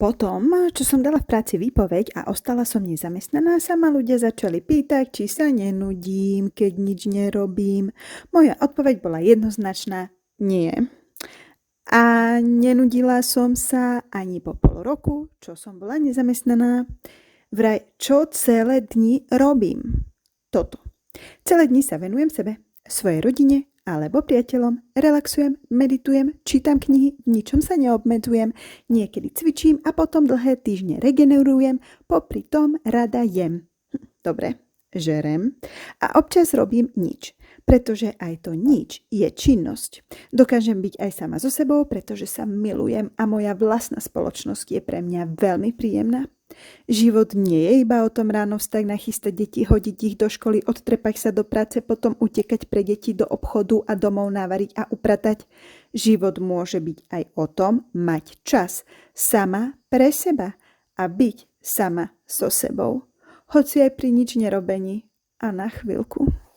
Potom, čo som dala v práci výpoveď a ostala som nezamestnaná, sa ma ľudia začali pýtať, či sa nenudím, keď nič nerobím. Moja odpoveď bola jednoznačná: nie. A nenudila som sa ani po pol roku, čo som bola nezamestnaná. Vraj, čo celé dni robím? Toto. Celé dni sa venujem sebe, svojej rodine alebo priateľom, relaxujem, meditujem, čítam knihy, v ničom sa neobmedzujem, niekedy cvičím a potom dlhé týždne regenerujem, popri tom rada jem. Dobre, žerem a občas robím nič, pretože aj to nič je činnosť. Dokážem byť aj sama so sebou, pretože sa milujem a moja vlastná spoločnosť je pre mňa veľmi príjemná. Život nie je iba o tom ráno vstať, nachystať deti, hodiť ich do školy, odtrepať sa do práce, potom utekať pre deti do obchodu a domov navariť a upratať. Život môže byť aj o tom mať čas sama pre seba a byť sama so sebou. Hoci aj pri nič nerobení a na chvíľku.